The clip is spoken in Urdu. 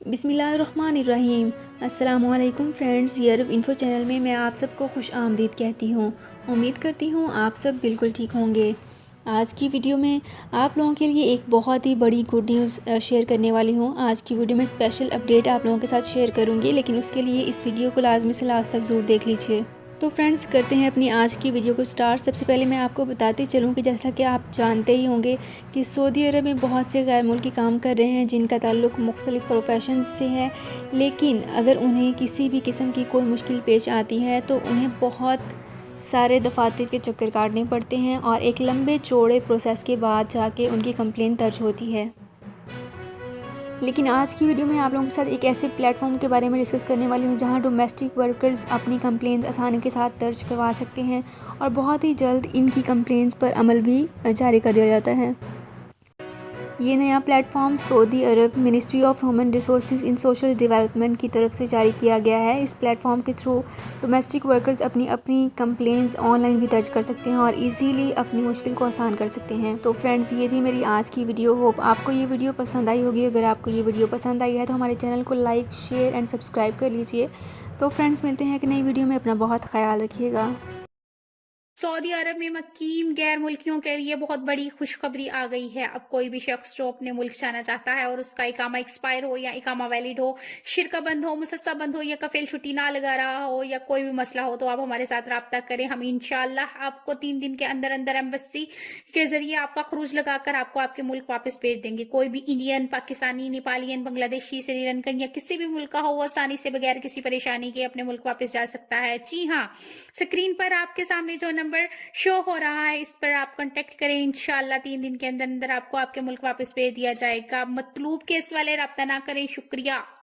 بسم اللہ الرحمن الرحیم۔ السلام علیکم فرینڈز، یورپ انفو چینل میں میں آپ سب کو خوش آمدید کہتی ہوں۔ امید کرتی ہوں آپ سب بالکل ٹھیک ہوں گے۔ آج کی ویڈیو میں آپ لوگوں کے لیے ایک بہت ہی بڑی گڈ نیوز شیئر کرنے والی ہوں۔ آج کی ویڈیو میں اسپیشل اپڈیٹ آپ لوگوں کے ساتھ شیئر کروں گی، لیکن اس کے لیے اس ویڈیو کو لازمی سے لاسٹ تک ضرور دیکھ لیجیے۔ تو فرینڈز، کرتے ہیں اپنی آج کی ویڈیو کو سٹارٹ۔ سب سے پہلے میں آپ کو بتاتے چلوں کہ جیسا کہ آپ جانتے ہی ہوں گے کہ سعودی عرب میں بہت سے غیر ملکی کام کر رہے ہیں جن کا تعلق مختلف پروفیشن سے ہے، لیکن اگر انہیں کسی بھی قسم کی کوئی مشکل پیش آتی ہے تو انہیں بہت سارے دفاتر کے چکر کاٹنے پڑتے ہیں اور ایک لمبے چوڑے پروسیس کے بعد جا کے ان کی کمپلین درج ہوتی ہے۔ لیکن آج کی ویڈیو میں آپ لوگوں کے ساتھ ایک ایسے پلیٹ فارم کے بارے میں ڈسکس کرنے والی ہوں جہاں ڈومیسٹک ورکرز اپنی کمپلینز آسانی کے ساتھ درج کروا سکتے ہیں اور بہت ہی جلد ان کی کمپلینز پر عمل بھی جاری کر دیا جاتا ہے۔ یہ نیا plate form Saudi Arab ministry of human resources in social development کی طرف سے جاری کیا گیا ہے۔ اس پلیٹ فارم کے تھرو ڈومیسٹک ورکرز اپنی کمپلینز آن لائن بھی درج کر سکتے ہیں اور ایزیلی اپنی مشکل کو آسان کر سکتے ہیں۔ تو فرینڈز، یہ تھی میری آج کی ویڈیو۔ ہوپ آپ کو یہ ویڈیو پسند آئی ہوگی۔ اگر آپ کو یہ ویڈیو پسند آئی ہے تو ہمارے چینل کو لائک، شیئر اینڈ سبسکرائب کر لیجیے۔ تو فرینڈز، ملتے ہیں ایک نئی ویڈیو میں۔ اپنا بہت خیال رکھیے گا۔ سعودی عرب میں مقیم غیر ملکیوں کے لیے بہت بڑی خوشخبری آ گئی ہے۔ اب کوئی بھی شخص جو اپنے ملک جانا چاہتا ہے اور اس کا اقامہ ایکسپائر ہو یا اقامہ ویلڈ ہو، شرکہ بند ہو، مسسہ بند ہو یا کفیل چھٹی نہ لگا رہا ہو یا کوئی بھی مسئلہ ہو تو آپ ہمارے ساتھ رابطہ کریں۔ ہم انشاءاللہ آپ کو 3 دن کے اندر اندر ایمبیسی کے ذریعے آپ کا خروج لگا کر آپ کو آپ کے ملک واپس بھیج دیں گے۔ کوئی بھی انڈین، پاکستانی، نیپالین، بنگلہ دیشی، سری لنکن یا کسی بھی ملک کا ہو، وہ آسانی سے بغیر کسی پریشانی کے اپنے ملک واپس جا سکتا ہے۔ جی ہاں، اسکرین پر آپ کے سامنے جو نمبر شو ہو رہا ہے اس پر آپ کانٹیکٹ کریں۔ انشاءاللہ 3 دن کے اندر اندر آپ کو آپ کے ملک واپس بھیج دیا جائے گا۔ مطلوب کیس والے رابطہ نہ کریں۔ شکریہ۔